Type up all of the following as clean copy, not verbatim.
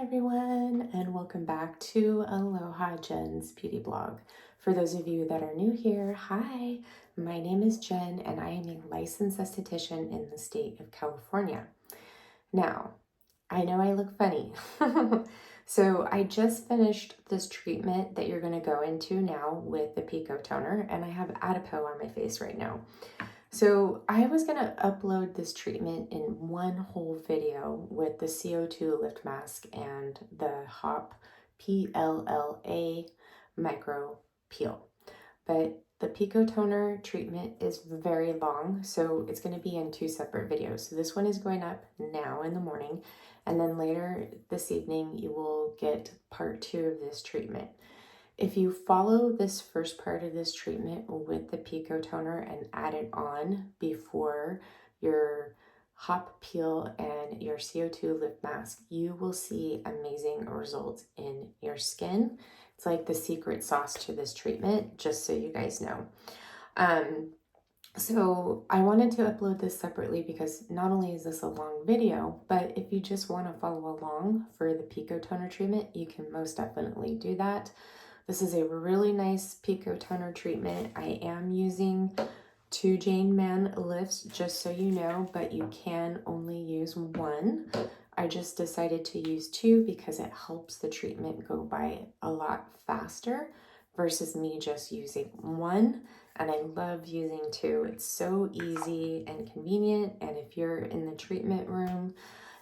everyone, and welcome back to Aloha Jen's Beauty Blog. For those of you that are new here, hi, my name is Jen and I am a licensed esthetician in the state of California. Now, I know I look funny. So I just finished this treatment that you're going to go into now with the Pico Toner, and I have Adipeau on my face right now. So I was going to upload this treatment in one whole video with the CO2 lift mask and the HOP PLLA micro peel. But the Pico Toner treatment is very long, so it's going to be in two separate videos. So this one is going up now in the morning, and then later this evening you will get part 2 of this treatment. If you follow this first part of this treatment with the Pico Toner and add it on before your HOP peel and your CO2 lip mask, you will see amazing results in your skin. It's like the secret sauce to this treatment, just so you guys know. So I wanted to upload this separately because not only is this a long video, but if you just want to follow along for the Pico Toner treatment, you can most definitely do that. This is a really nice Pico Toner treatment. I am using 2 Jane Mann lifts, just so you know, but you can only use 1. I just decided to use 2 because it helps the treatment go by a lot faster versus me just using 1. And I love using 2. It's so easy and convenient. And if you're in the treatment room,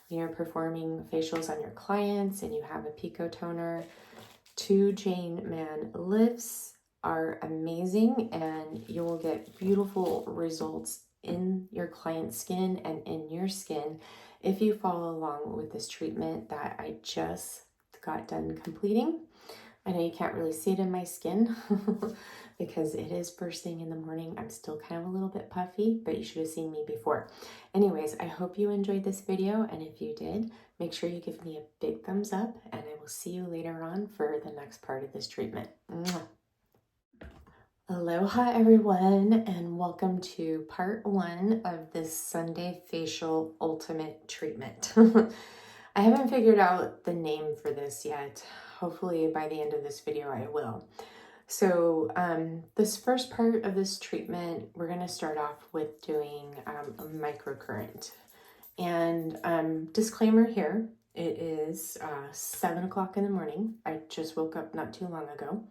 you're performing facials on your clients and you have a Pico Toner, 2 Jane Mann lifts are amazing, and you will get beautiful results in your client's skin and in your skin if you follow along with this treatment that I just got done completing. I know you can't really see it in my skin because it is first thing in the morning. I'm still kind of a little bit puffy, but you should have seen me before. Anyways, I hope you enjoyed this video, and if you did, make sure you give me a big thumbs up, and I will see you later on for the next part of this treatment. Mwah. Aloha everyone, and welcome to part 1 of this Sunday facial ultimate treatment. I haven't figured out the name for this yet. Hopefully by the end of this video I will. So this first part of this treatment, we're going to start off with doing a microcurrent. And disclaimer here, it is 7 o'clock in the morning. I just woke up not too long ago.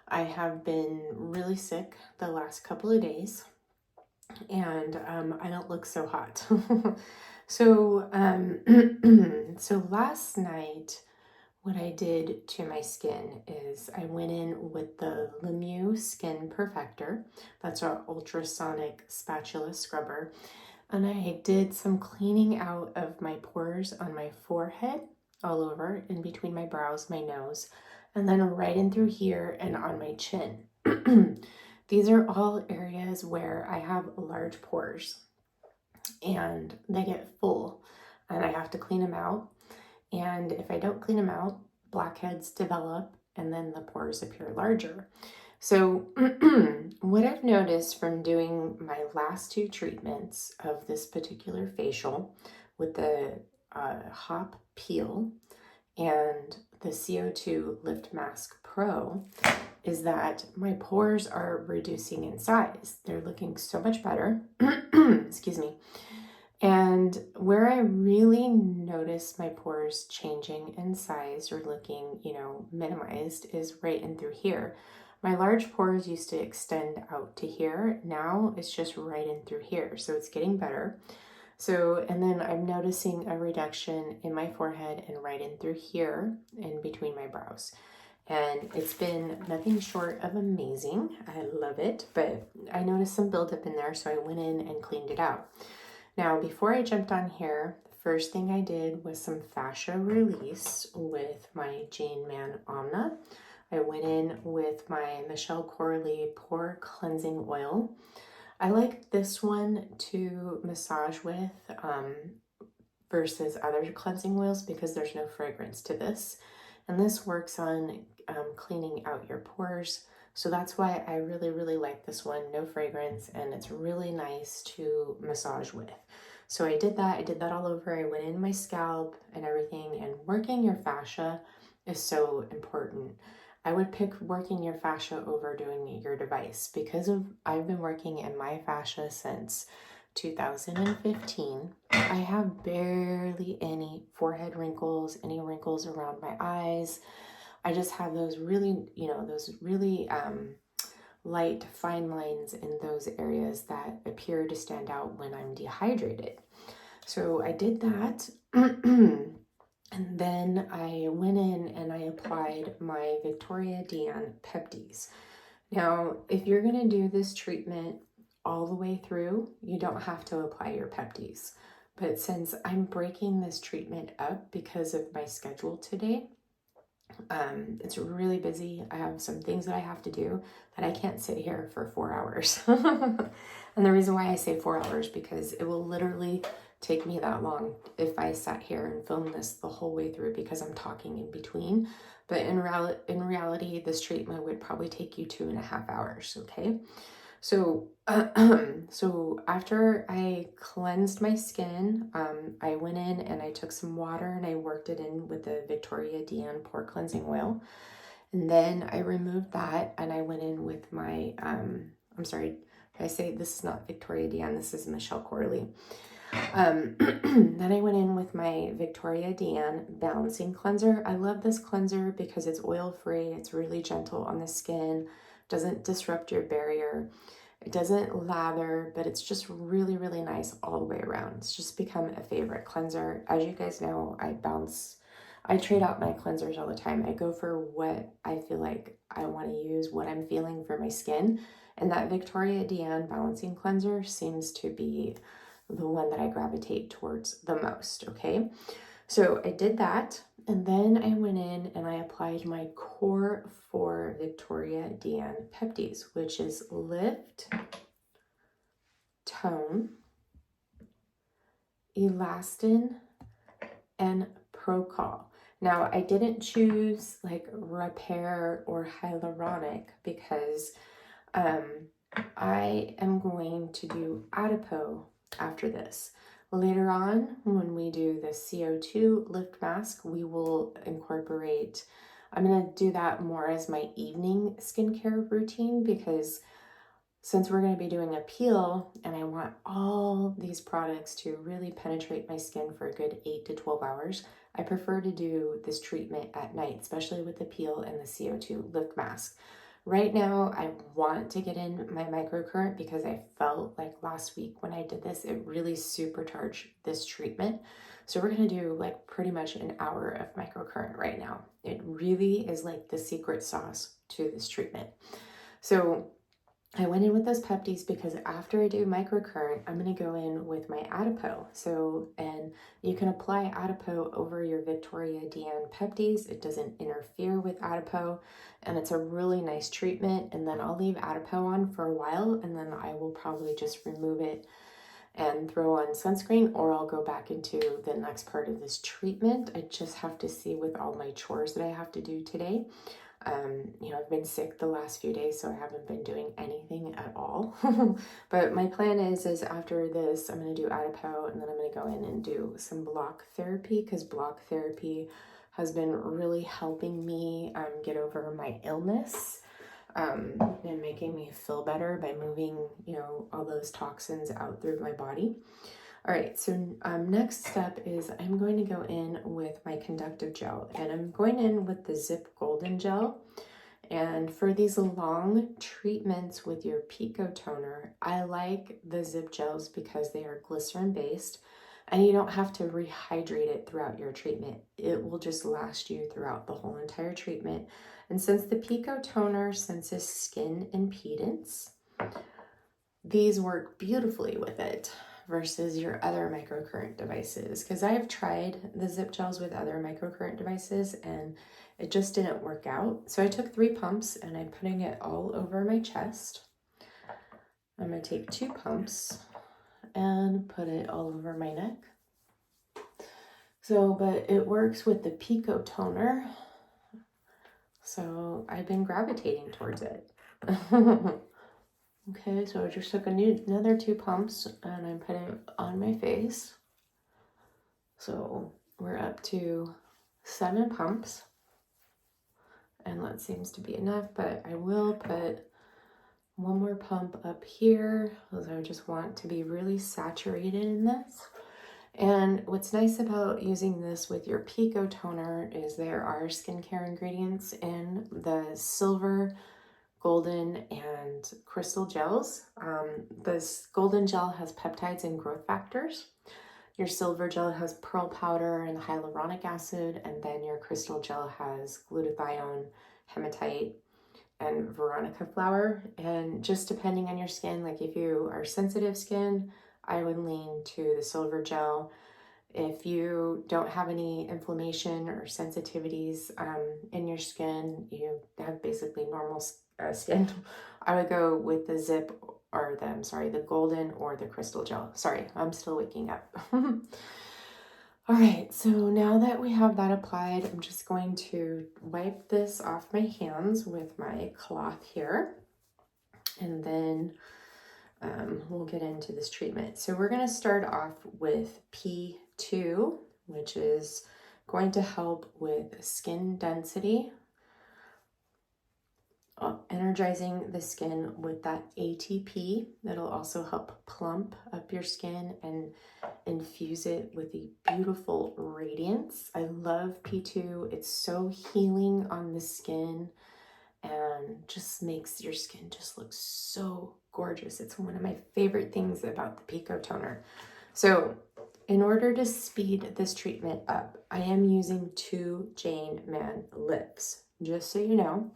I have been really sick the last couple of days, and I don't look so hot. So last night, what I did to my skin is I went in with the Lemieux Skin Perfector. That's our ultrasonic spatula scrubber. And I did some cleaning out of my pores on my forehead, all over, in between my brows, my nose, and then right in through here and on my chin. These are all areas where I have large pores and they get full and I have to clean them out. And if I don't clean them out, blackheads develop and then the pores appear larger. So what I've noticed from doing my last 2 treatments of this particular facial with the HOP peel and the CO2 Lift Mask Pro is that my pores are reducing in size. They're looking so much better. Excuse me. And where I really notice my pores changing in size or looking, minimized is right in through here. My large pores used to extend out to here. Now it's just right in through here. So it's getting better. So, and then I'm noticing a reduction in my forehead and right in through here in between my brows. And it's been nothing short of amazing. I love it, but I noticed some buildup in there, so I went in and cleaned it out. Now, before I jumped on here, the first thing I did was some fascia release with my Jane Mann Anma. I went in with my Michele Corley Pore Cleansing Oil. I like this one to massage with versus other cleansing oils because there's no fragrance to this. And this works on cleaning out your pores. So that's why I really, really like this one. No fragrance, and it's really nice to massage with. So I did that all over. I went in my scalp and everything, and working your fascia is so important. I would pick working your fascia over doing your device because I've been working in my fascia since 2015. I have barely any forehead wrinkles, any wrinkles around my eyes. I just have those really, those really light fine lines in those areas that appear to stand out when I'm dehydrated. So I did that. And then I went in and I applied my Viktoria Peptis. Now, if you're going to do this treatment all the way through, you don't have to apply your Peptis. But since I'm breaking this treatment up because of my schedule today, it's really busy. I have some things that I have to do that I can't sit here for 4 hours. And the reason why I say 4 hours, because it will literally take me that long if I sat here and filmed this the whole way through, because I'm talking in between. But in reality, this treatment would probably take you 2.5 hours, okay? So, so after I cleansed my skin, I went in and I took some water and I worked it in with the Viktoria Pore Cleansing Oil. And then I removed that and I went in with my, I'm sorry, I say this is not Viktoria, this is Michele Corley. Then I went in with my Viktoria Balancing Cleanser. I love this cleanser because it's oil-free, it's really gentle on the skin, doesn't disrupt your barrier. It doesn't lather, but it's just really, really nice all the way around. It's just become a favorite cleanser. As you guys know, I trade out my cleansers all the time. I go for what I feel like I want to use, what I'm feeling for my skin. And that Viktoria Balancing Cleanser seems to be the one that I gravitate towards the most, okay? So I did that, and then I went in and I applied my Core 4 Viktoria Peptis, which is Lift, Tone, Elastin, and Procol. Now, I didn't choose like Repair or Hyaluronic because I am going to do Adipeau after this. Later on, when we do the CO2 lift mask, we will incorporate, I'm going to do that more as my evening skincare routine, because since we're going to be doing a peel and I want all these products to really penetrate my skin for a good 8 to 12 hours, I prefer to do this treatment at night, especially with the peel and the CO2 lift mask. Right now, I want to get in my microcurrent because I felt like last week when I did this, it really supercharged this treatment. So we're going to do like pretty much an hour of microcurrent right now. It really is like the secret sauce to this treatment. So I went in with those Peptis because after I do microcurrent, I'm going to go in with my Adipeau. So, and you can apply Adipeau over your Viktoria Peptis. It doesn't interfere with Adipeau, and it's a really nice treatment. And then I'll leave Adipeau on for a while, and then I will probably just remove it and throw on sunscreen, or I'll go back into the next part of this treatment. I just have to see with all my chores that I have to do today. I've been sick the last few days, so I haven't been doing anything at all. But my plan is after this, I'm going to do Adipeau, and then I'm going to go in and do some block therapy, because block therapy has been really helping me get over my illness and making me feel better by moving, all those toxins out through my body. All right, so next step is I'm going to go in with my conductive gel, and I'm going in with the ZIIP Golden Gel. And for these long treatments with your Pico Toner, I like the ZIIP gels because they are glycerin based, and you don't have to rehydrate it throughout your treatment. It will just last you throughout the whole entire treatment. And since the Pico Toner senses skin impedance, these work beautifully with it versus your other microcurrent devices, because I've tried the ZIIP gels with other microcurrent devices and it just didn't work out. So I took 3 pumps and I'm putting it all over my chest. I'm going to take 2 pumps and put it all over my neck. So, but it works with the Pico Toner, so I've been gravitating towards it. Okay, so I just took another 2 pumps and I'm putting it on my face. So we're up to 7 pumps. And that seems to be enough, but I will put one more pump up here because I just want to be really saturated in this. And what's nice about using this with your Pico toner is there are skincare ingredients in the silver, golden, and crystal gels. This golden gel has peptides and growth factors. Your silver gel has pearl powder and hyaluronic acid, and then your crystal gel has glutathione, hematite, and veronica flower. And just depending on your skin, like if you are sensitive skin, I would lean to the silver gel. If you don't have any inflammation or sensitivities in your skin, you have basically normal skin, I would go with the ZIIP or the golden or the crystal gel. Sorry, I'm still waking up. All right, so now that we have that applied, I'm just going to wipe this off my hands with my cloth here, and then we'll get into this treatment. So we're going to start off with P2, which is going to help with skin density, energizing the skin with that ATP. That'll also help plump up your skin and infuse it with a beautiful radiance. I love P2. It's so healing on the skin and just makes your skin just look so gorgeous. It's one of my favorite things about the Pico toner. So in order to speed this treatment up, I am using 2 Jane Mann lifts, just so you know.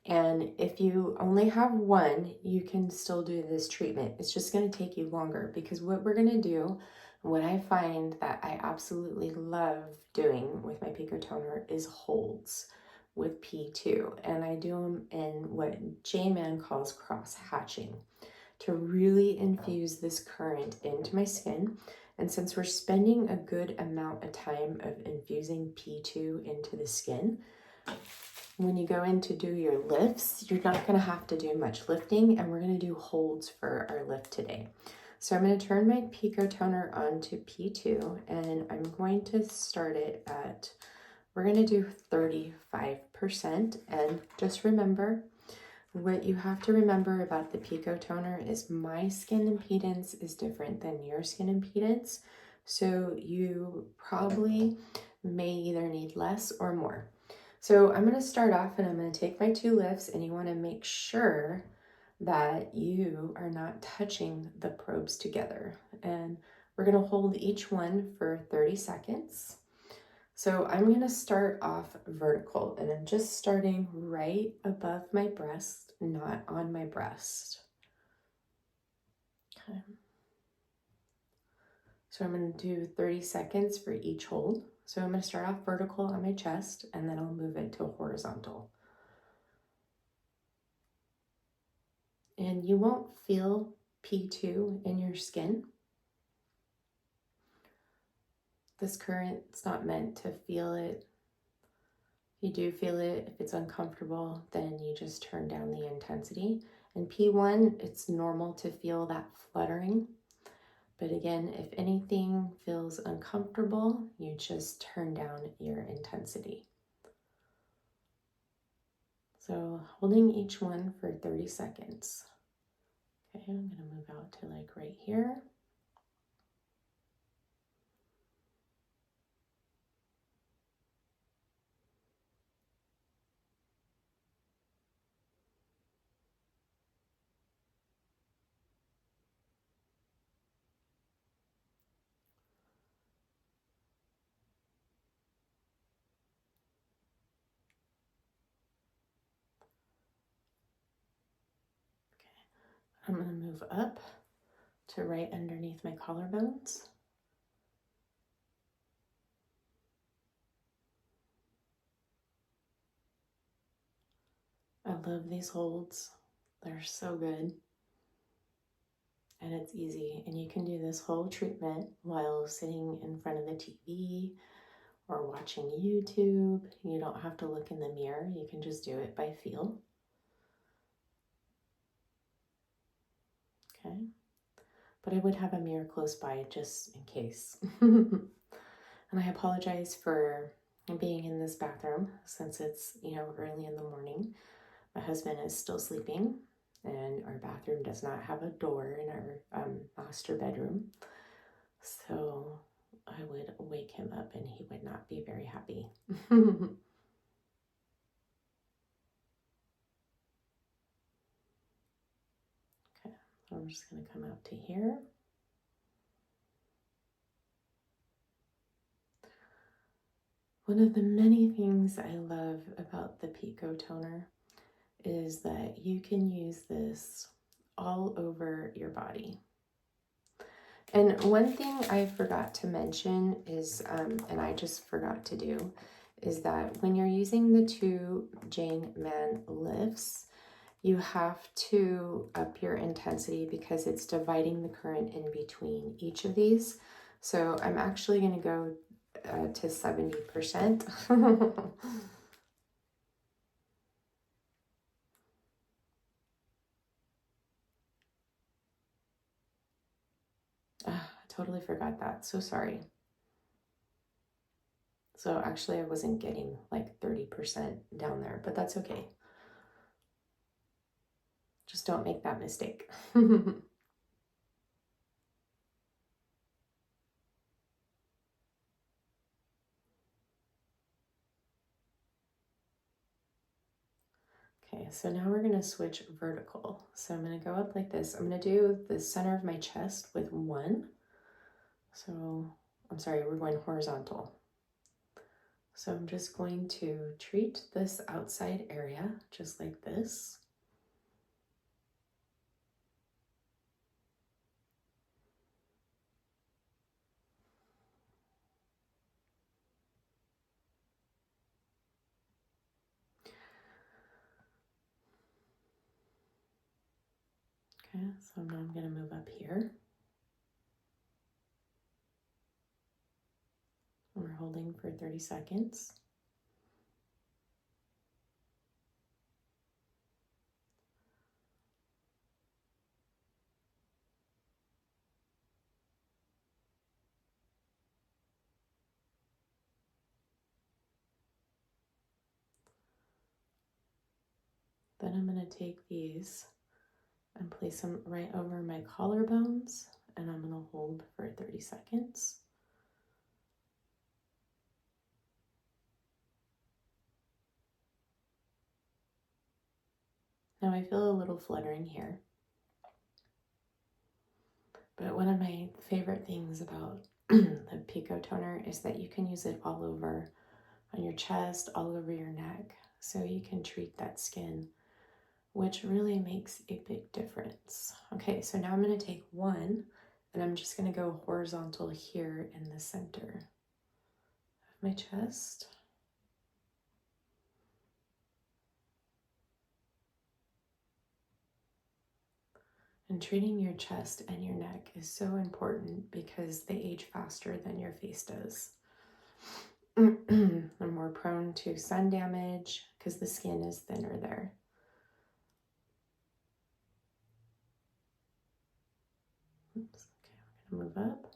And if you only have one, you can still do this treatment. It's just going to take you longer because what we're going to do, what I find that I absolutely love doing with my Pico toner is holds with P2. And I do them in what Jane Mann calls cross hatching to really infuse this current into my skin. And since we're spending a good amount of time of infusing P2 into the skin, when you go in to do your lifts, you're not going to have to do much lifting, and we're going to do holds for our lift today. So I'm going to turn my Pico toner on to P2, and I'm going to start it at, we're going to do 35%. And just remember, what you have to remember about the Pico toner is my skin impedance is different than your skin impedance. So you probably may either need less or more. So I'm going to start off and I'm going to take my 2 lifts, and you want to make sure that you are not touching the probes together. And we're going to hold each one for 30 seconds. So I'm going to start off vertical, and I'm just starting right above my breast, not on my breast. Okay. So I'm going to do 30 seconds for each hold. So I'm going to start off vertical on my chest, and then I'll move it to horizontal. And you won't feel P2 in your skin. This current's not meant to feel it. If you do feel it, if it's uncomfortable, then you just turn down the intensity. And P1, it's normal to feel that fluttering. But again, if anything feels uncomfortable, you just turn down your intensity. So holding each one for 30 seconds. Okay, I'm going to move out to like right here. I'm going to move up to right underneath my collarbones. I love these holds. They're so good. And it's easy. And you can do this whole treatment while sitting in front of the TV or watching YouTube. You don't have to look in the mirror. You can just do it by feel. but I would have a mirror close by just in case. And I apologize for being in this bathroom since it's, early in the morning. My husband is still sleeping, and our bathroom does not have a door in our master bedroom. So I would wake him up and he would not be very happy. Okay, I'm just going to come out to here. One of the many things I love about the Pico Toner is that you can use this all over your body. And one thing I forgot to mention is, and I just forgot to do, is that when you're using the 2 Jane Mann lifts, you have to up your intensity because it's dividing the current in between each of these. So I'm actually going to go to 70%. I totally forgot that. So sorry. So actually I wasn't getting like 30% down there, but that's okay. Just don't make that mistake. Okay, so now we're going to switch vertical. So I'm going to go up like this. I'm going to do the center of my chest with 1. So, I'm sorry, we're going horizontal. So I'm just going to treat this outside area just like this. Okay, so now I'm going to move up here. And we're holding for 30 seconds. Then I'm going to take these and place them right over my collarbones, and I'm going to hold for 30 seconds. Now I feel a little fluttering here, but one of my favorite things about the Pico Toner is that you can use it all over on your chest, all over your neck, so you can treat that skin, which really makes a big difference. Okay, so now I'm going to take 1, and I'm just going to go horizontal here in the center of my chest. And treating your chest and your neck is so important because they age faster than your face does. They're more prone to sun damage because the skin is thinner there. Oops. Okay, we're going to move up.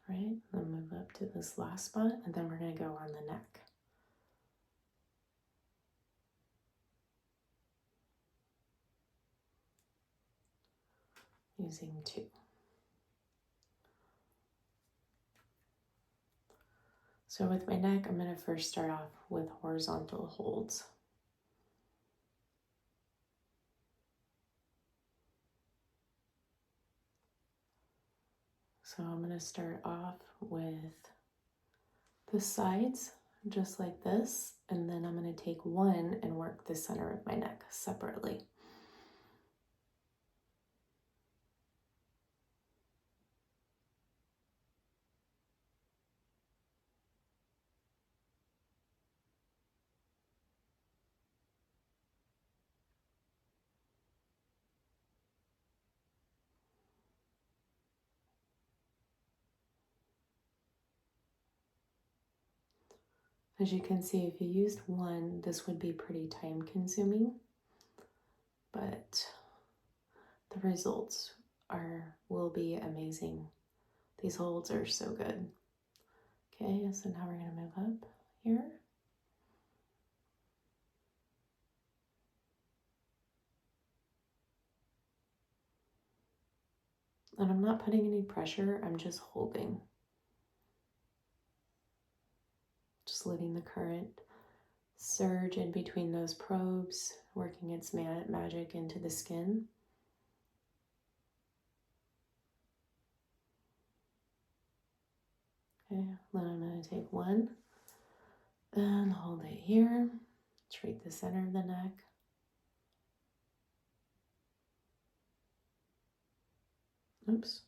Right, then move up to this last spot, and then we're going to go on the neck. Using 2. So with my neck, I'm going to first start off with horizontal holds. So I'm going to start off with the sides, just like this, and then I'm going to take 1 and work the center of my neck separately. As you can see, if you used one, this would be pretty time consuming, but the results will be amazing. These holds are so good. Okay, so now we're going to move up here. And I'm not putting any pressure, I'm just holding. Just letting the current surge in between those probes, working its magic into the skin. Okay, then I'm going to take one and hold it here. Treat the center of the neck. Oops.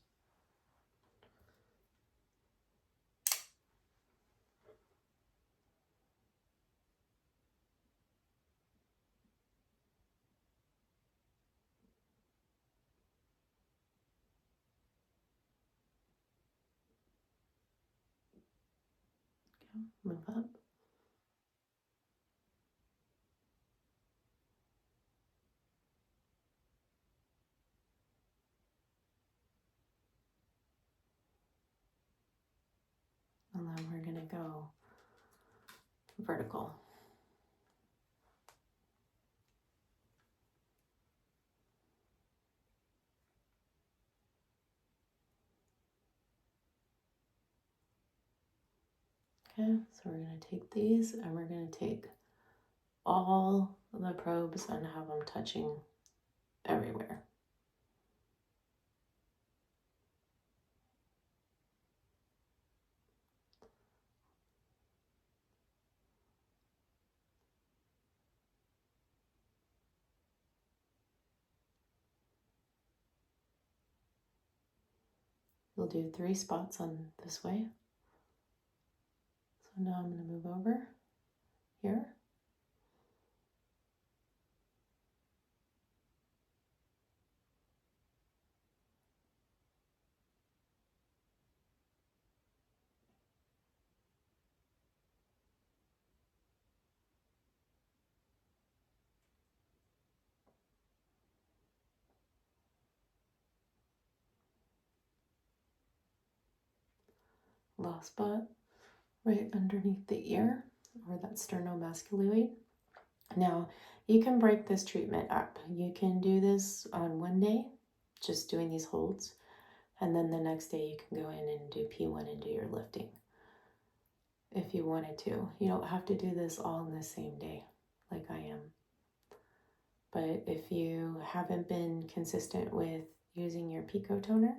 Okay, move up. And then we're going to go vertical. Okay, so we're going to take these and we're going to take all the probes and have them touching everywhere. We'll do 3 spots on this way. So now I'm going to move over here. Last spot right underneath the ear, or that sternomasculoid. Now, you can break this treatment up. You can do this on one day, just doing these holds, and then the next day you can go in and do P1 and do your lifting if you wanted to. You don't have to do this all in the same day like I am. But if you haven't been consistent with using your Pico toner,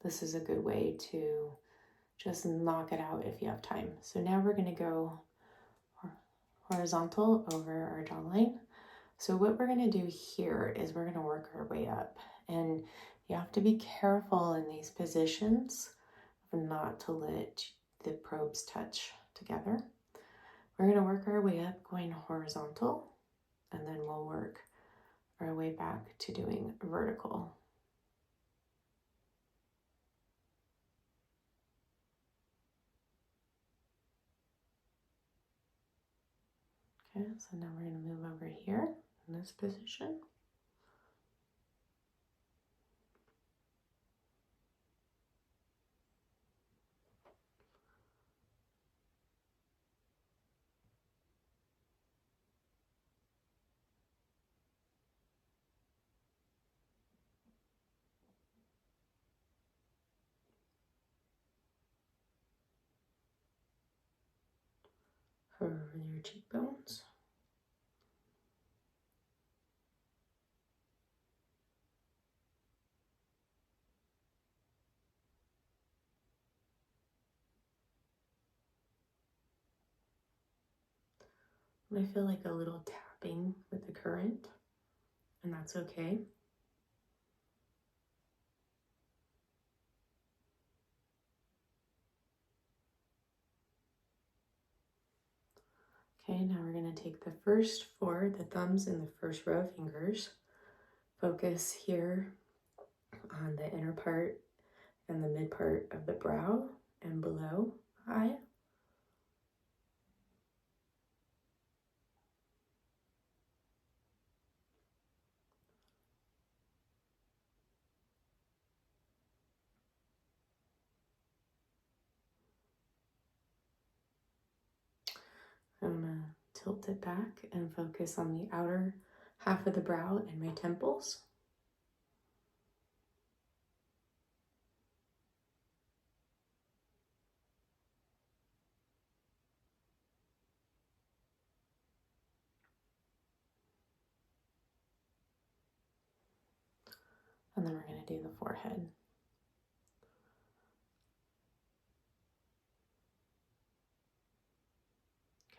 this is a good way to just knock it out if you have time. So now we're going to go horizontal over our jawline. So what we're going to do here is we're going to work our way up. And you have to be careful in these positions not to let the probes touch together. We're going to work our way up going horizontal, and then we'll work our way back to doing vertical. Okay, so now we're going to move over here in this position. Over your cheekbones. I feel like a little tapping with the current, and that's okay. Okay, now we're going to take the first 4, the thumbs in the first row of fingers, focus here on the inner part and the mid part of the brow and below the eye. tilt it back and focus on the outer half of the brow and my temples. And then we're going to do the forehead.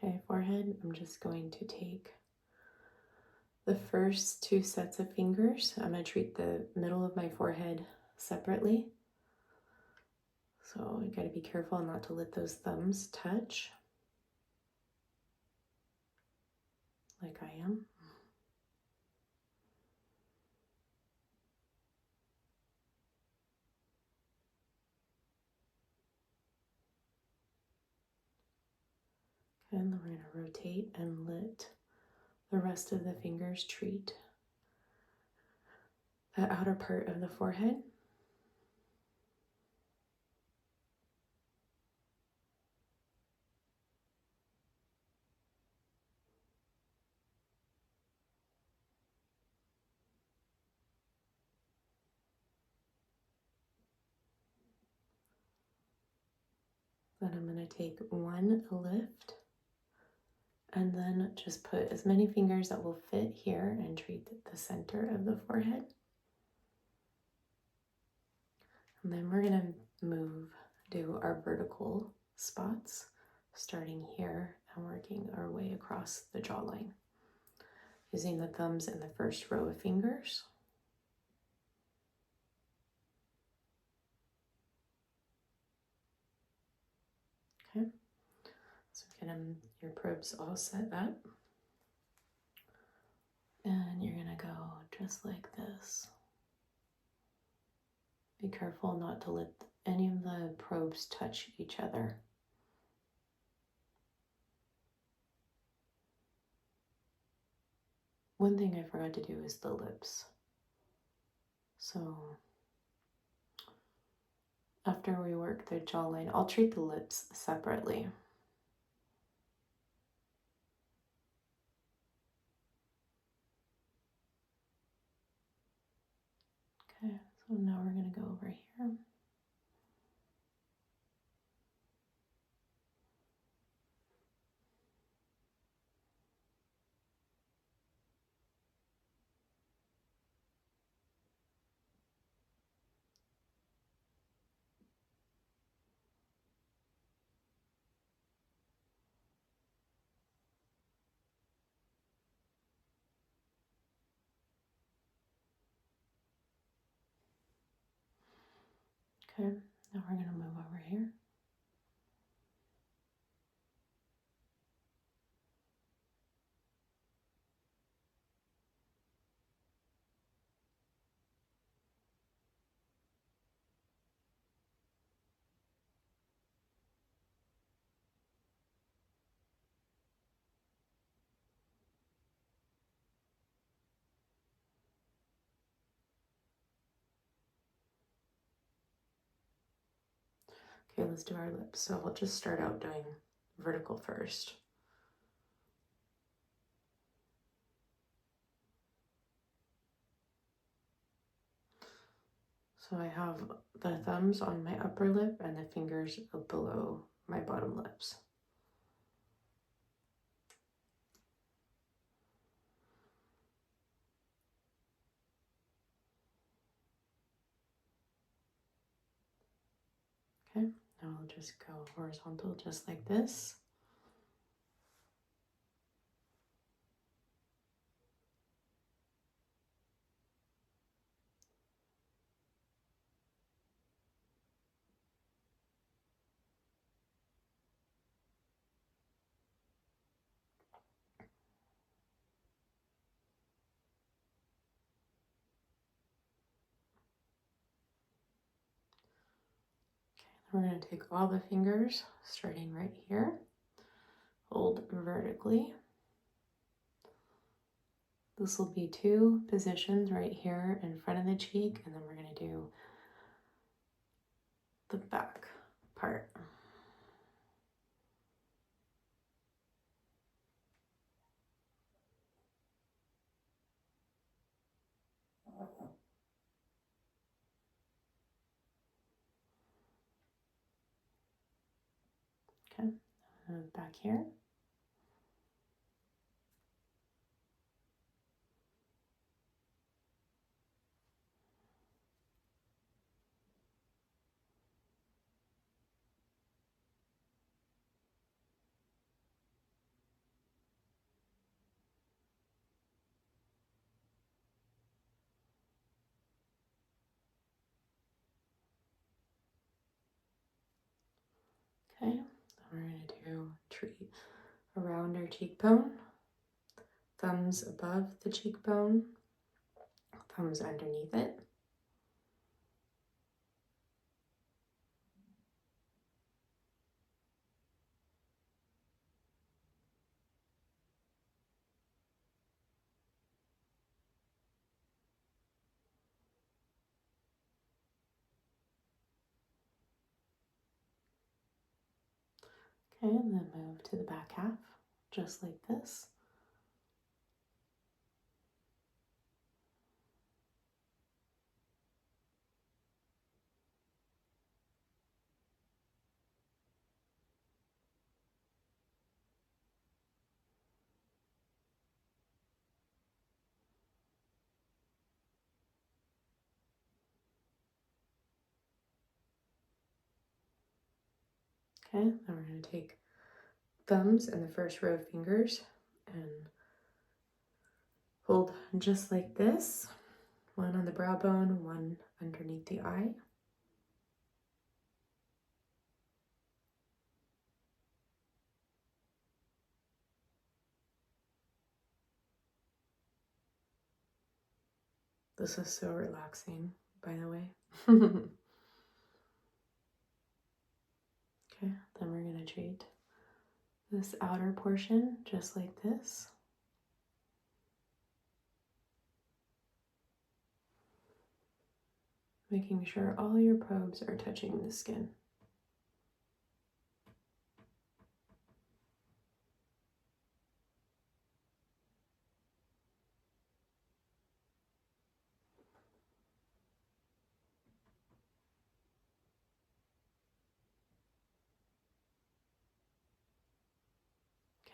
Okay, forehead, I'm just going to take the first 2 sets of fingers. I'm going to treat the middle of my forehead separately. So you got to be careful not to let those thumbs touch, like I am. And then we're going to rotate and let the rest of the fingers treat the outer part of the forehead. Then I'm going to take one lift and then just put as many fingers that will fit here and treat the center of the forehead. And then we're going to do our vertical spots, starting here and working our way across the jawline, using the thumbs in the first row of fingers. Okay, so get your probes all set up. And you're going to go just like this. Be careful not to let any of the probes touch each other. One thing I forgot to do is the lips. So after we work the jawline, I'll treat the lips separately. Okay, so now we're going to go over here. Okay, now we're going to move over here. Okay, let's do our lips. So we'll just start out doing vertical first. So I have the thumbs on my upper lip and the fingers below my bottom lips. Okay, now I'll just go horizontal just like this. We're going to take all the fingers, starting right here, hold vertically. This will be 2 positions right here in front of the cheek, and then we're going to do the back part. move back here. Okay, we're going to do treat around our cheekbone, thumbs above the cheekbone, thumbs underneath it. Okay, and then move to the back half, just like this. Okay, then we're going to take thumbs and the first row of fingers and hold just like this. One on the brow bone, one underneath the eye. This is so relaxing, by the way. Okay, then we're going to treat this outer portion just like this. Making sure all your probes are touching the skin.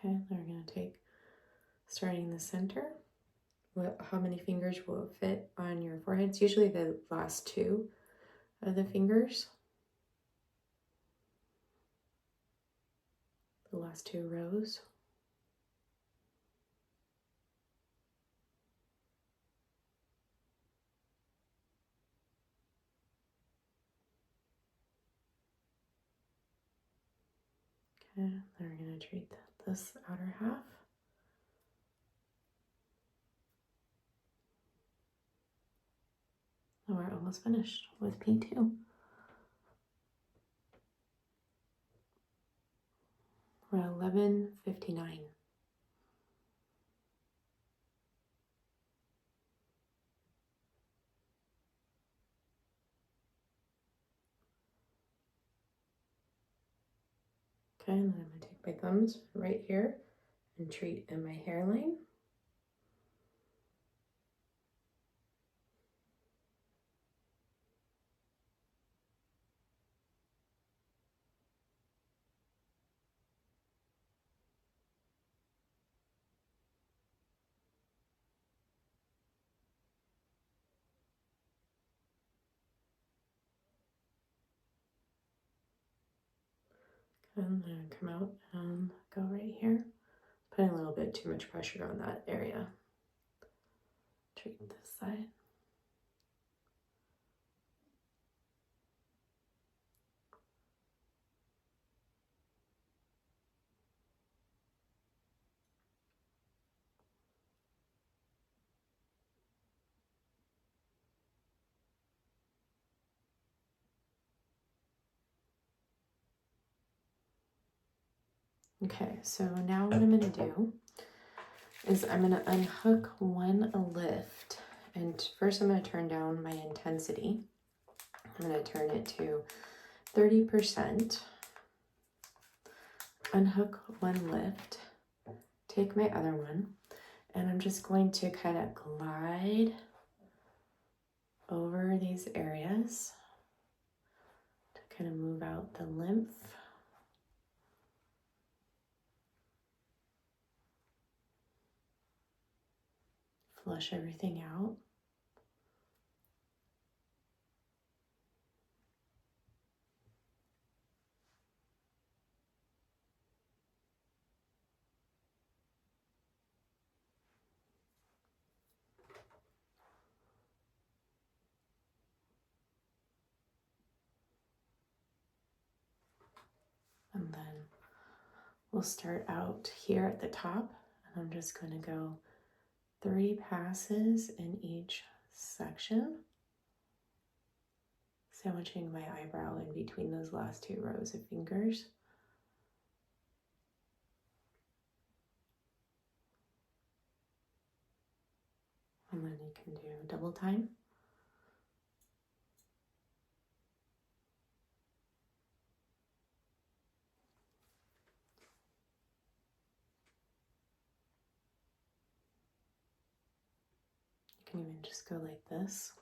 Okay, then we're going to take, starting in the center, how many fingers will fit on your forehead? It's usually the last two of the fingers. The last two rows. Okay, then we're going to treat this outer half. And we're almost finished with P2. We're at 11:59. Okay, and then I'm going to take my thumbs right here and treat in my hairline. And then come out and go right here. Putting a little bit too much pressure on that area. Treat this side. Okay, so now what I'm going to do is I'm going to unhook one lift. And first I'm going to turn down my intensity. I'm going to turn it to 30%. Unhook one lift. Take my other one. And I'm just going to kind of glide over these areas to kind of move out the lymph. flush everything out. And then we'll start out here at the top, and I'm just going to go 3 passes in each section, sandwiching my eyebrow in between those last 2 rows of fingers. And then you can do double time. You can even just go like this.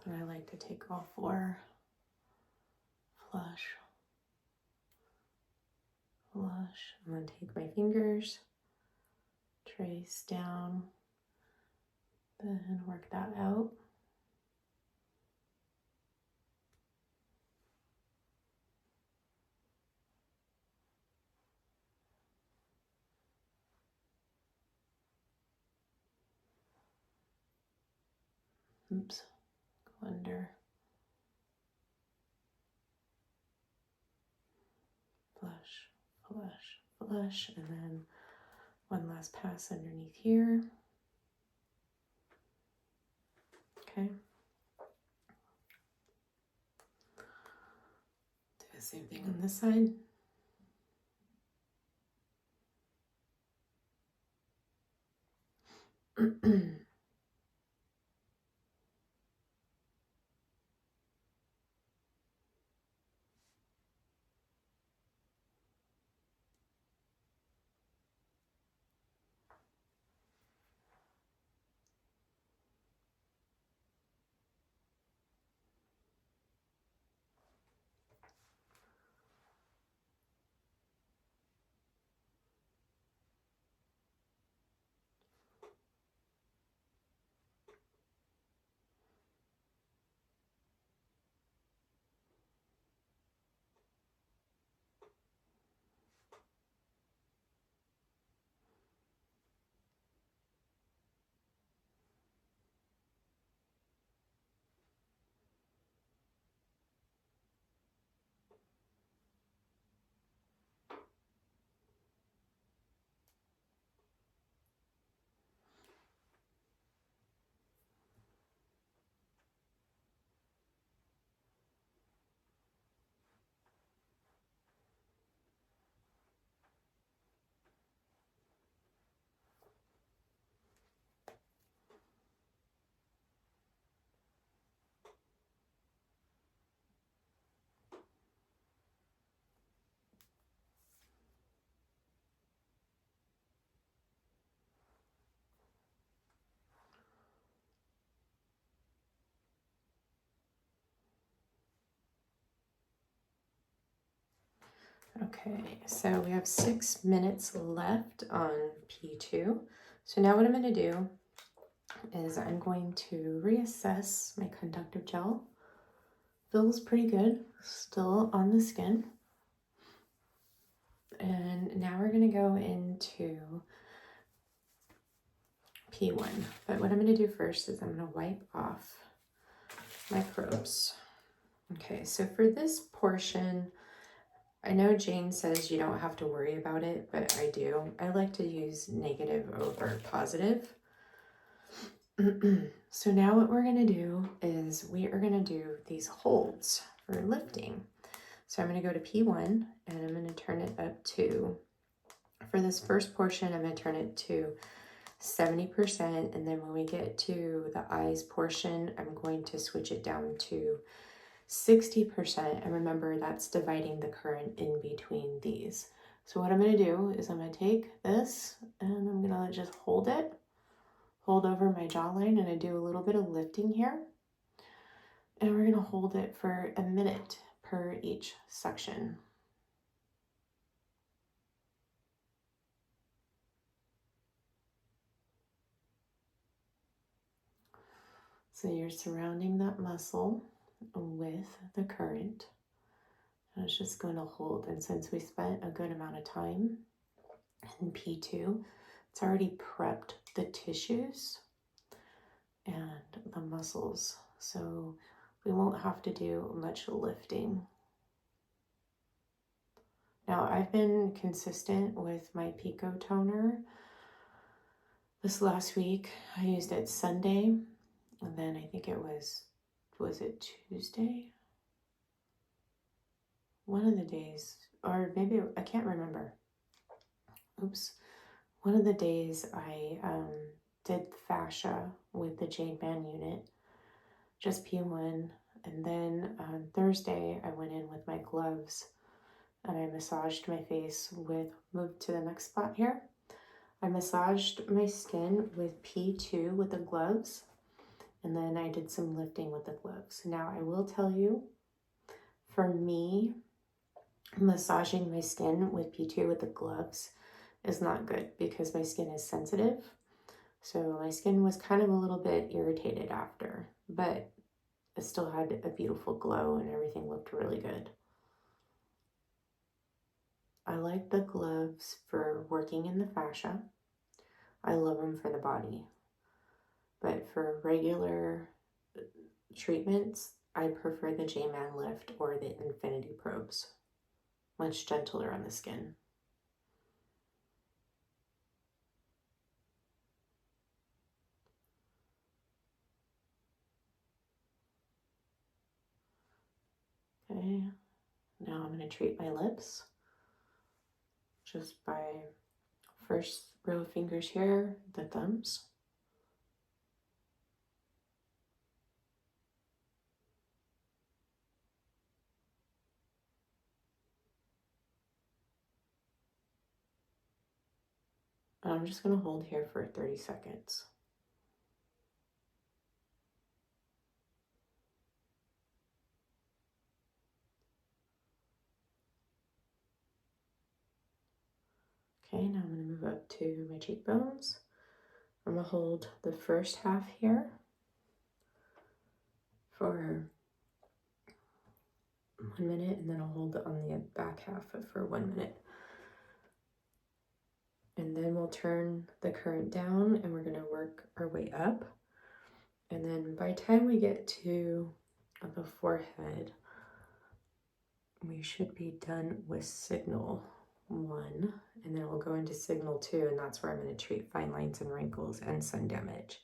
Then I like to take all 4, flush, flush, and then take my fingers, trace down, then work that out. Oops, go under, flush, flush, flush, and then one last pass underneath here. Okay. Do the same thing on this side. Okay, so we have 6 minutes left on P2. So now what I'm going to do is I'm going to reassess my conductive gel. Feels pretty good, still on the skin. And now we're going to go into P1. But what I'm going to do first is I'm going to wipe off my probes. Okay, so for this portion, I know Jane says you don't have to worry about it, but I do. I like to use negative over positive. So now what we're going to do is we are going to do these holds for lifting. So I'm going to go to P1 and I'm going to turn it up to, for this first portion, I'm going to turn it to 70%. And then when we get to the eyes portion, I'm going to switch it down to 60%, and remember that's dividing the current in between these. So what I'm going to do is I'm going to take this and I'm going to just hold hold over my jawline and I do a little bit of lifting here. And we're going to hold it for a minute per each section. So you're surrounding that muscle with the current. And it's just going to hold. And since we spent a good amount of time in P2, it's already prepped the tissues and the muscles. So we won't have to do much lifting. Now, I've been consistent with my Pico toner. This last week, I used it Sunday, and then I think it was it Tuesday? One of the days, or maybe, I can't remember. Oops. One of the days I did fascia with the Jade Man unit, just P1, and then on Thursday, I went in with my gloves and I massaged my face with, move to the next spot here. I massaged my skin with P2 with the gloves, and then I did some lifting with the gloves. Now, I will tell you, for me, massaging my skin with P2 with the gloves is not good because my skin is sensitive. So my skin was kind of a little bit irritated after, but it still had a beautiful glow and everything looked really good. I like the gloves for working in the fascia. I love them for the body. But for regular treatments, I prefer the J-Man Lift or the Infinity Probes. Much gentler on the skin. Okay, now I'm going to treat my lips just by first row of fingers here, the thumbs. And I'm just going to hold here for 30 seconds. Okay, now I'm going to move up to my cheekbones. I'm going to hold the first half here for 1 minute, and then I'll hold it on the back half for 1 minute. And then we'll turn the current down and we're going to work our way up. And then by the time we get to the forehead, we should be done with signal 1, and then we'll go into signal 2, and that's where I'm going to treat fine lines and wrinkles and sun damage.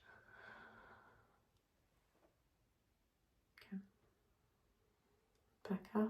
Okay. Back half.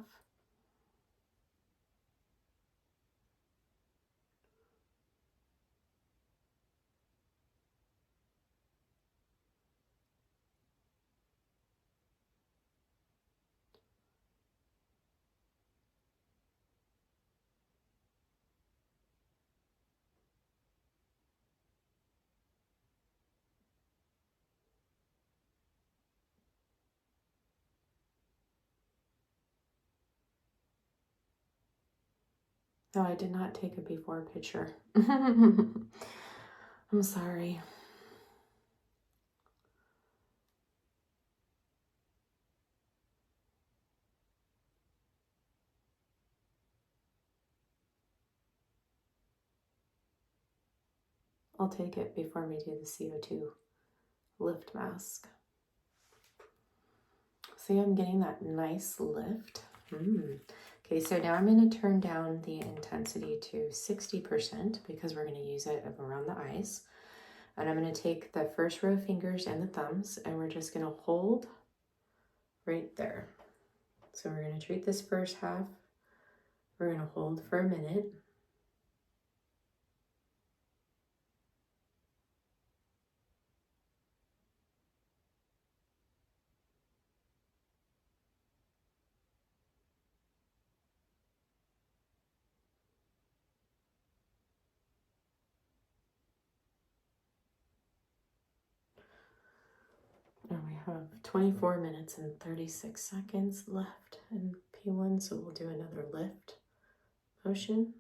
No, I did not take a before picture. I'm sorry. I'll take it before we do the CO2 lift mask. See, I'm getting that nice lift. Okay, so now I'm going to turn down the intensity to 60% because we're going to use it around the eyes. And I'm going to take the first row of fingers and the thumbs, and we're just going to hold right there. So we're going to treat this first half. We're going to hold for a minute. have 24 minutes and 36 seconds left in P1, so we'll do another lift motion.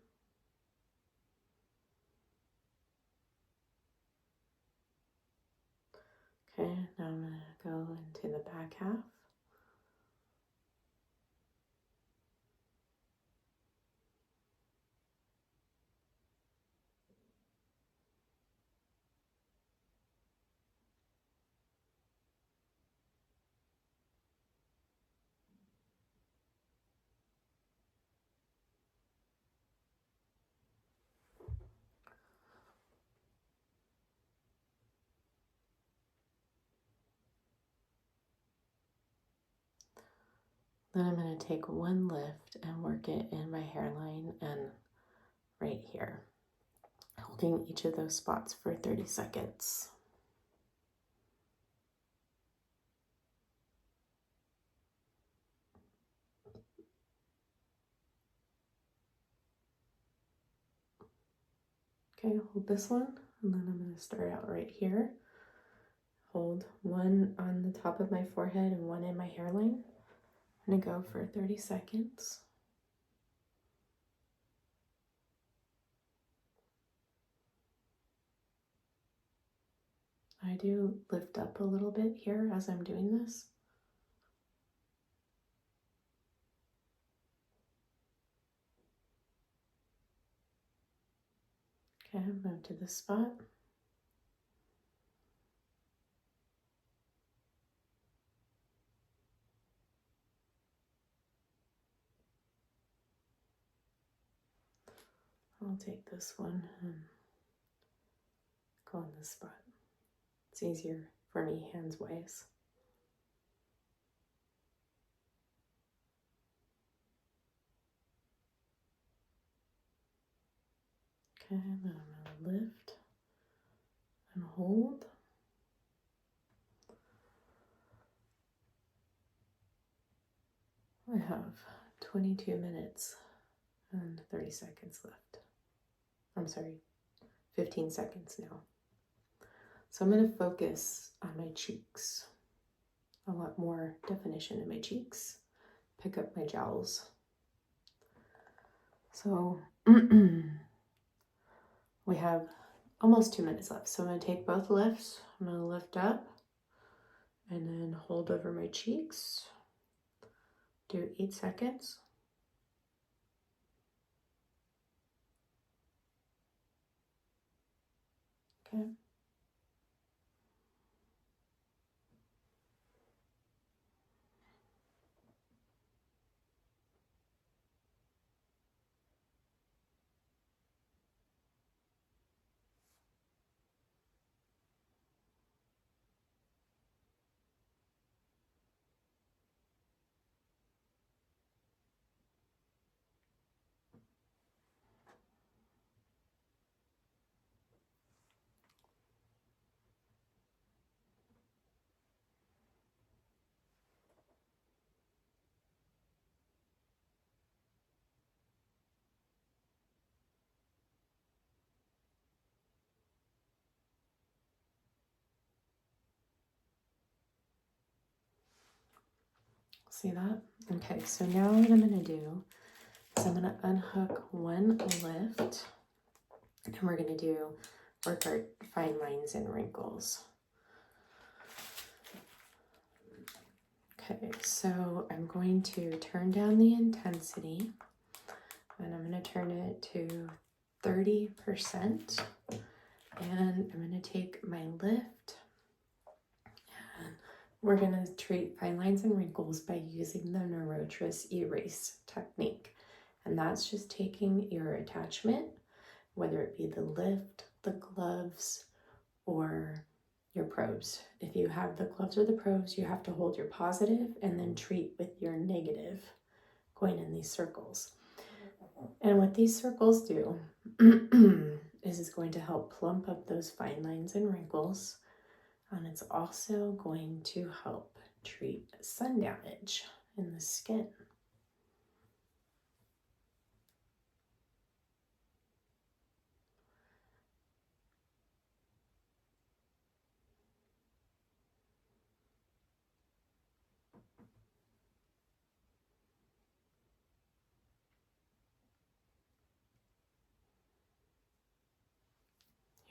Okay, now I'm going to go into the back half. Then I'm going to take one lift and work it in my hairline and right here, holding each of those spots for 30 seconds. Okay, hold this one, and then I'm going to start out right here. Hold one on the top of my forehead and one in my hairline. I'm going to go for 30 seconds. I do lift up a little bit here as I'm doing this. Okay, move to this spot. I'll take this one and go on this spot. It's easier for me hands-wise. Okay, then I'm going to lift and hold. I have 22 minutes and 30 seconds left. I'm sorry, 15 seconds now. So I'm going to focus on my cheeks. I want more definition in my cheeks. Pick up my jowls. So we have almost 2 minutes left. So I'm going to take both lifts. I'm going to lift up and then hold over my cheeks. Do 8 seconds. Okay. See that? Okay, so now what I'm going to do is I'm going to unhook one lift, and we're going to work our fine lines and wrinkles. Okay, so I'm going to turn down the intensity, and I'm going to turn it to 30%, and I'm going to take my lift, and we're going to treat fine lines and wrinkles by using the Neurotris erase technique. And that's just taking your attachment, whether it be the lift, the gloves, or your probes. If you have the gloves or the probes, you have to hold your positive and then treat with your negative going in these circles. And what these circles do is it's going to help plump up those fine lines and wrinkles. And it's also going to help treat sun damage in the skin.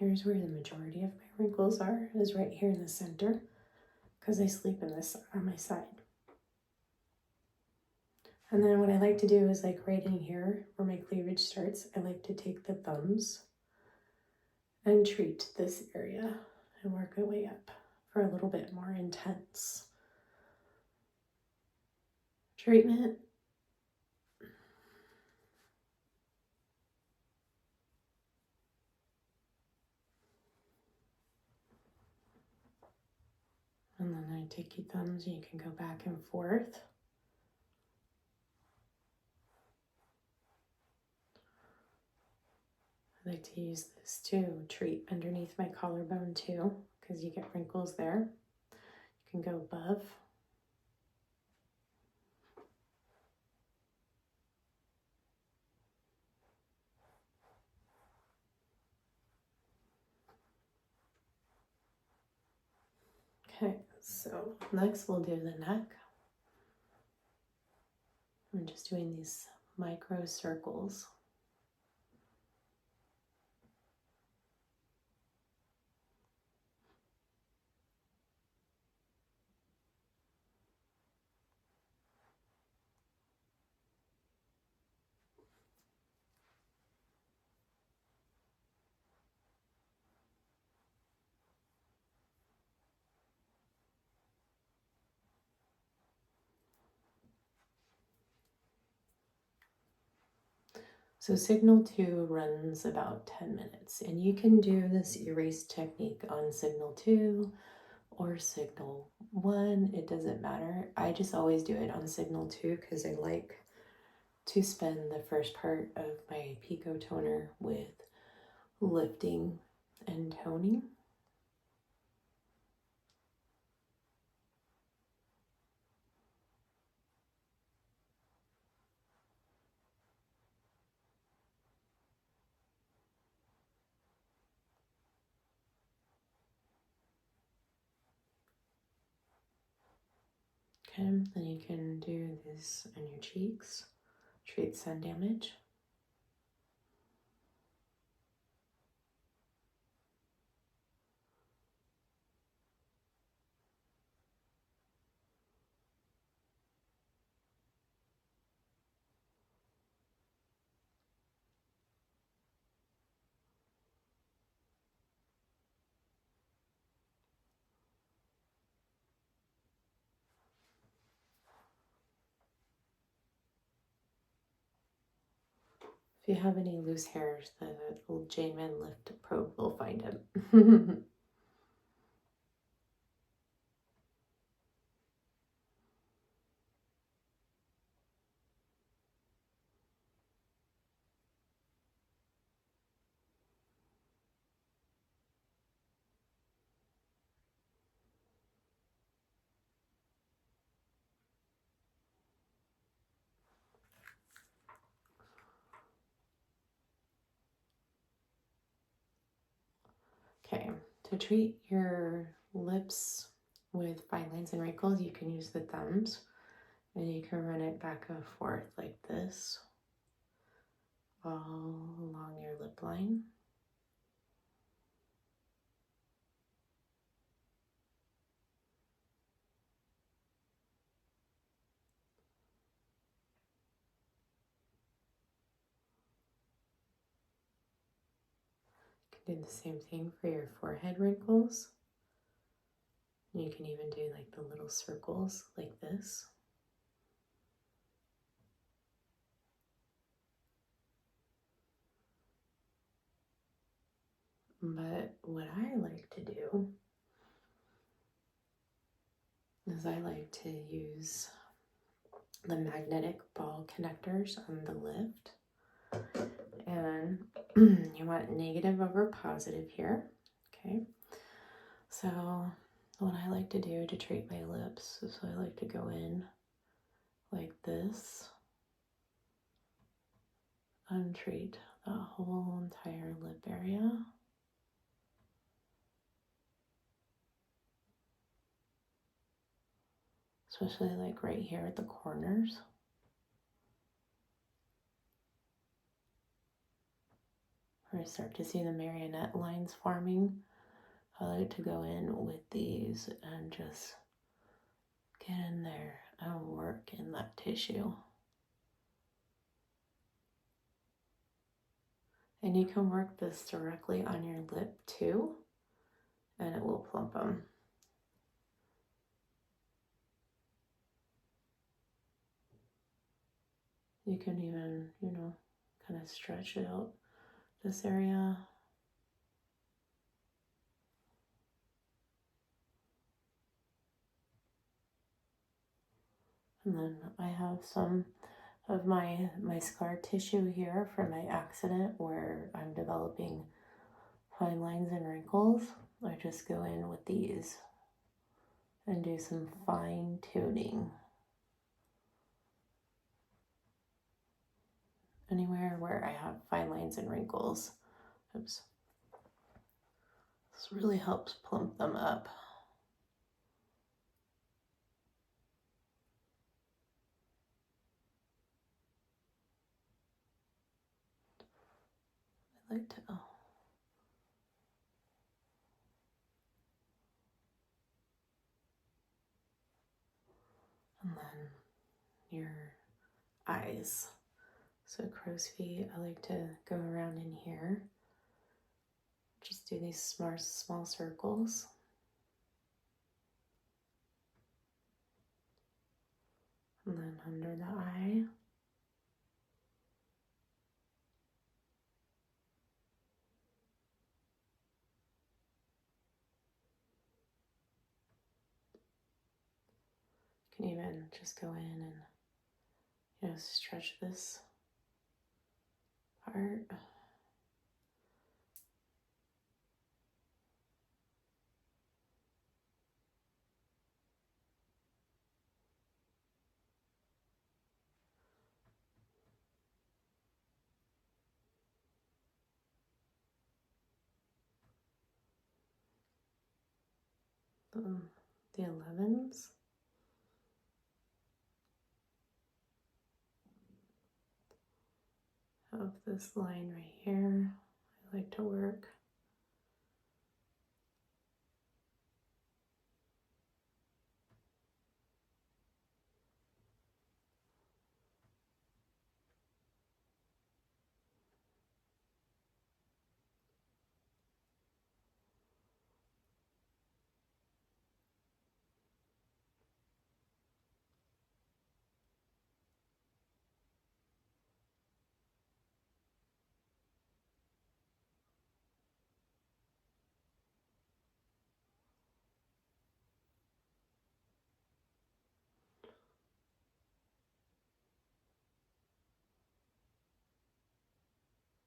Here's where the majority of my wrinkles are, is right here in the center, because I sleep in this on my side. And then what I like to do is like right in here where my cleavage starts, I like to take the thumbs and treat this area and work my way up for a little bit more intense treatment. And then I take your thumbs and you can go back and forth. I like to use this to treat underneath my collarbone too, because you get wrinkles there. You can go above. Okay, so next we'll do the neck. I'm just doing these micro circles. So signal 2 runs about 10 minutes, and you can do this erase technique on signal 2 or signal 1, it doesn't matter. I just always do it on signal 2 because I like to spend the first part of my Pico toner with lifting and toning. Okay, then you can do this on your cheeks, treat sun damage. If you have any loose hairs, the little Jane Mann lift probe will find them. Okay, to treat your lips with fine lines and wrinkles, you can use the thumbs and you can run it back and forth like this all along your lip line. You can do the same thing for your forehead wrinkles. You can even do like the little circles like this. But what I like to do is I like to use the magnetic ball connectors on the lift. And you want negative over positive here, okay? So what I like to do to treat my lips is I like to go in like this and treat the whole entire lip area. Especially like right here at the corners. where I start to see the marionette lines forming, I like to go in with these and just get in there and work in that tissue. And you can work this directly on your lip too, and it will plump them. You can even, kind of stretch out this area. And then I have some of my scar tissue here from my accident where I'm developing fine lines and wrinkles. I just go in with these and do some fine tuning. Anywhere where I have fine lines and wrinkles. Oops. This really helps plump them up. I like to, and then your eyes. So crow's feet, I like to go around in here. Just do these small circles. And then under the eye. You can even just go in and, stretch this part. The 11s. Of this line right here, I like to work.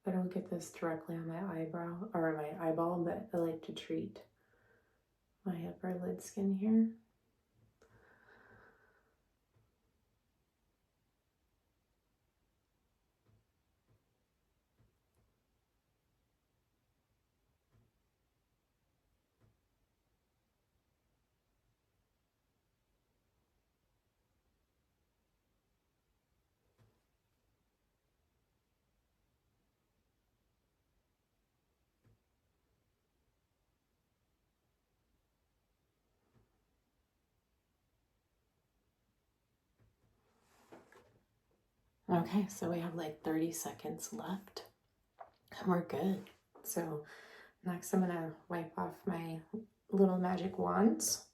I don't get this directly on my eyebrow or my eyeball, but I like to treat my upper lid skin here. Okay, so we have like 30 seconds left and we're good. So next I'm gonna wipe off my little magic wands.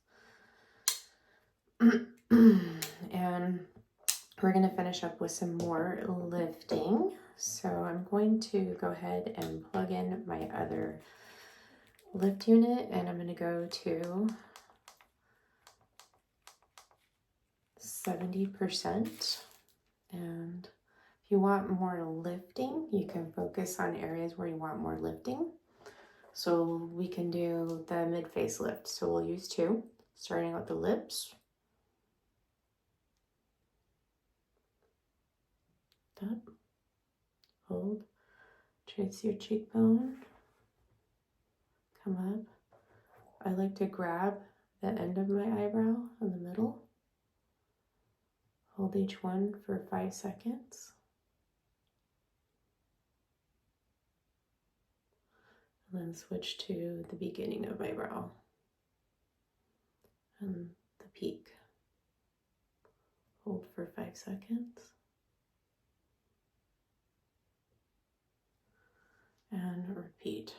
And we're gonna finish up with some more lifting. So I'm going to go ahead and plug in my other lift unit and I'm gonna go to 70%. And if you want more lifting, you can focus on areas where you want more lifting. So we can do the mid-face lift. So we'll use two, starting with the lips. Up, hold, trace your cheekbone, come up. I like to grab the end of my eyebrow in the middle. Hold each one for 5 seconds. And then switch to the beginning of my brow and the peak. Hold for 5 seconds. And repeat.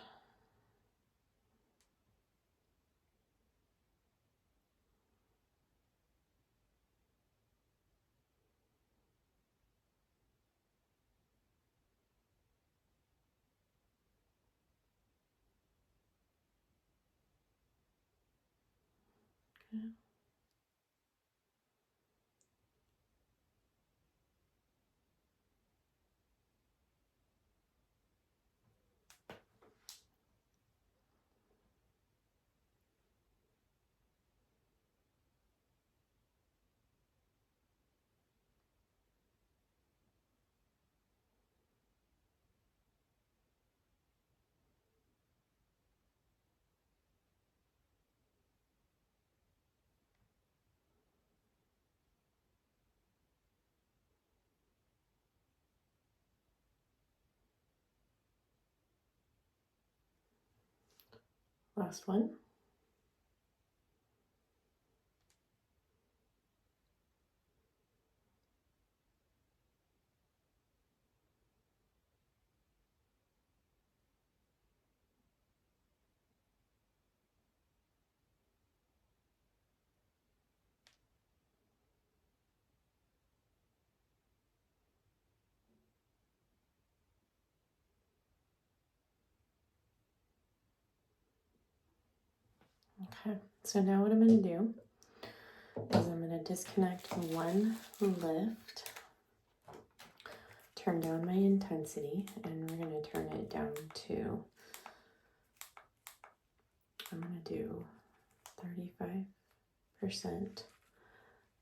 Okay. Last one. Okay, so now what I'm going to do is I'm going to disconnect one lift, turn down my intensity, and we're going to turn it down to, I'm going to do 35%.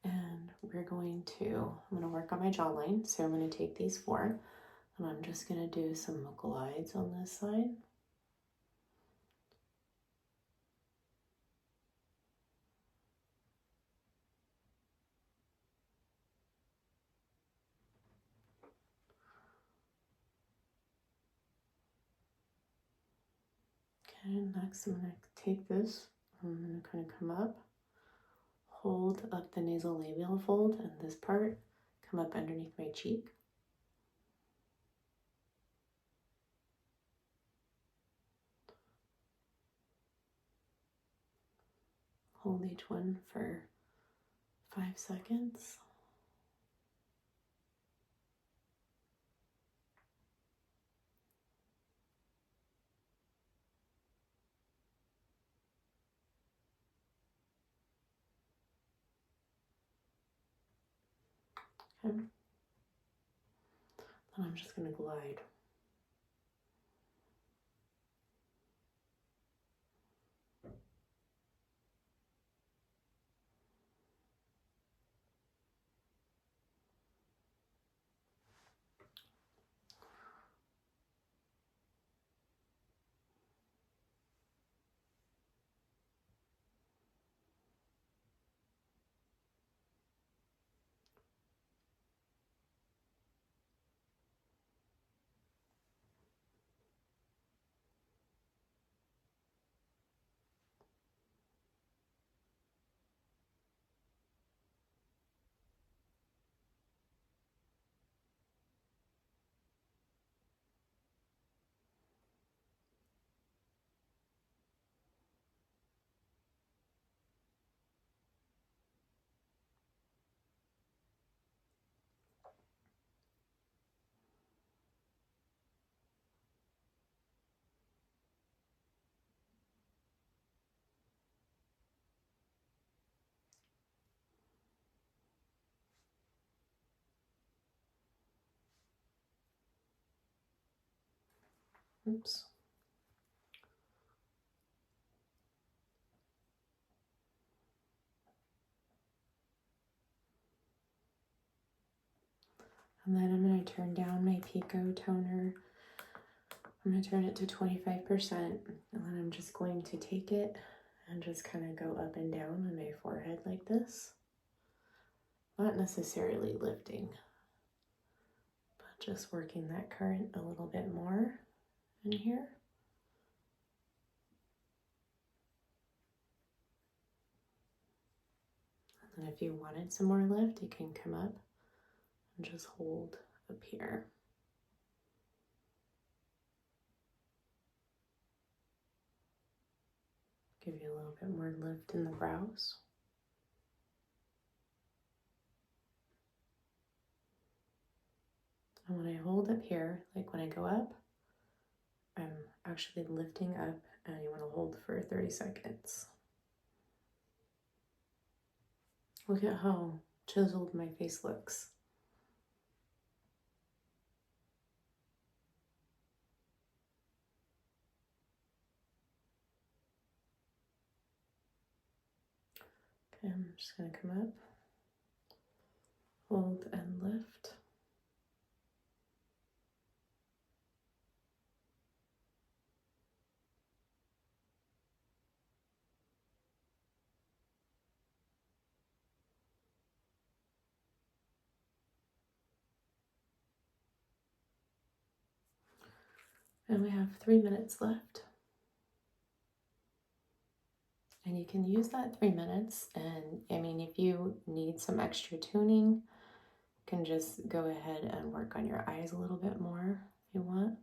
And we're going to, I'm going to work on my jawline. So I'm going to take these 4, and I'm just going to do some glides on this side. Okay, next I'm going to take this, I'm going to kind of come up, hold up the nasolabial fold, and this part, come up underneath my cheek. Hold each one for 5 seconds. Okay. Then I'm just going to glide. Oops. And then I'm going to turn down my Pico Toner. I'm going to turn it to 25%. And then I'm just going to take it and just kind of go up and down on my forehead like this. Not necessarily lifting, but just working that current a little bit more in here. And if you wanted some more lift, you can come up and just hold up here. Give you a little bit more lift in the brows. And when I hold up here, like when I go up, I'm actually lifting up, and you want to hold for 30 seconds. Look at how chiseled my face looks. Okay, I'm just going to come up, hold and lift. And we have 3 minutes left. And you can use that 3 minutes. And I mean, if you need some extra tuning, you can just go ahead and work on your eyes a little bit more if you want.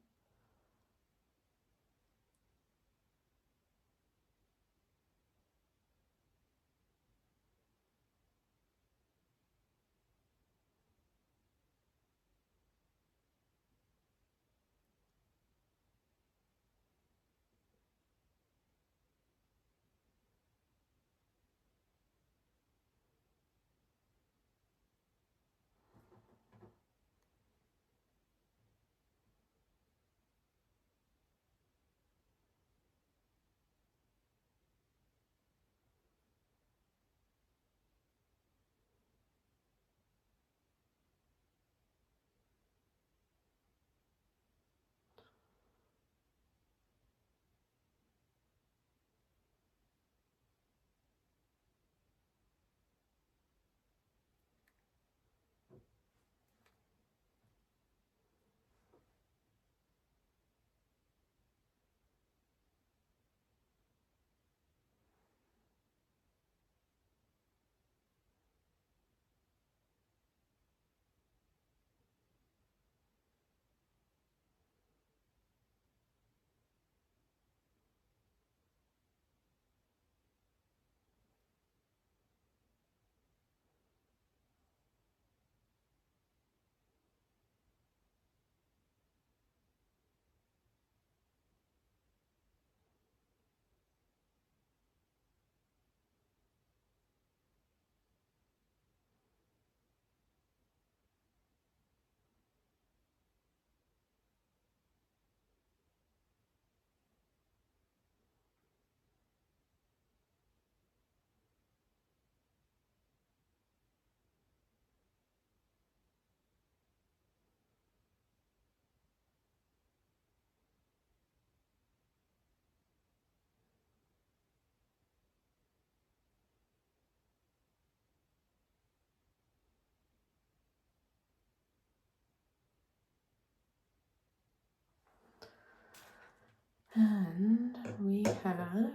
And we have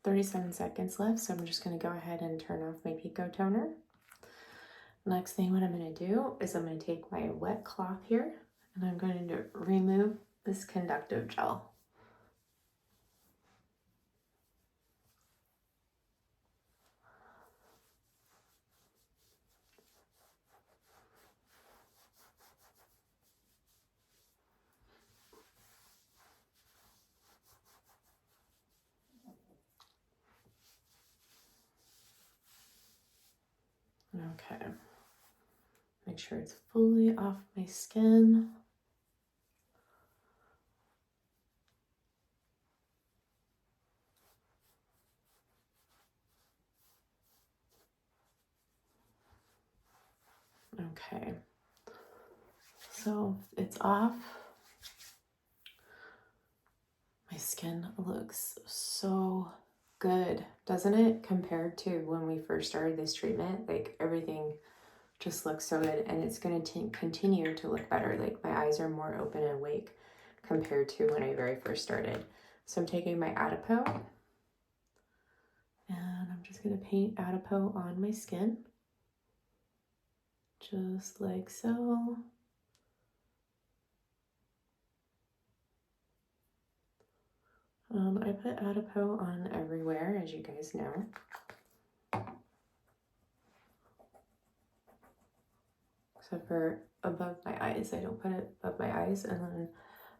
37 seconds left, so I'm just going to go ahead and turn off my Pico toner. Next thing what I'm going to do is I'm going to take my wet cloth here and I'm going to remove this conductive gel. Okay, make sure it's fully off my skin. Okay, so it's off. My skin looks so good, doesn't it? Compared to when we first started this treatment, like everything just looks so good, and it's going to continue to look better. Like my eyes are more open and awake compared to when I very first started. So I'm taking my Adipeau And I'm just going to paint Adipeau on my skin, just like so. I put Adipeau on everywhere, as you guys know. Except for above my eyes. I don't put it above my eyes, and then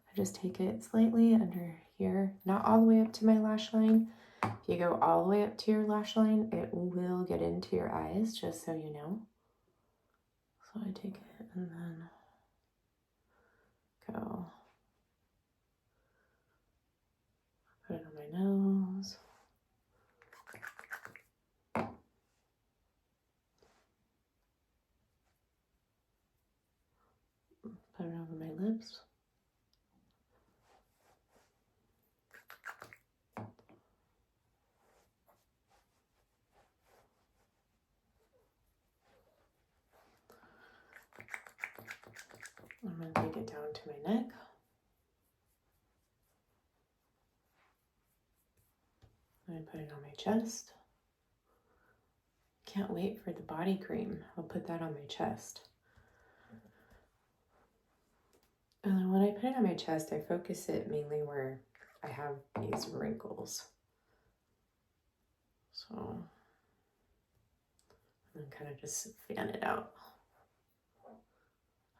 I just take it slightly under here, not all the way up to my lash line. If you go all the way up to your lash line, it will get into your eyes, just so you know. So I take it and then go. Put it on my nose. Put it over my lips. I'm going to take it down to my neck. I put it on my chest. Can't wait for the body cream. I'll put that on my chest. And then when I put it on my chest, I focus it mainly where I have these wrinkles. So, and then kind of just fan it out.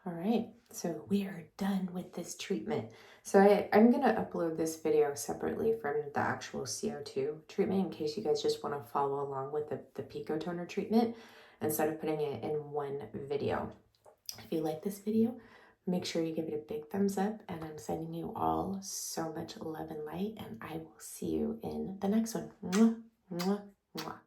All right, so we are done with this treatment. So I'm gonna upload this video separately from the actual CO2 treatment in case you guys just wanna follow along with the Pico Toner treatment instead of putting it in one video. If you like this video, make sure you give it a big thumbs up, and I'm sending you all so much love and light, and I will see you in the next one. Mwah, mwah, mwah.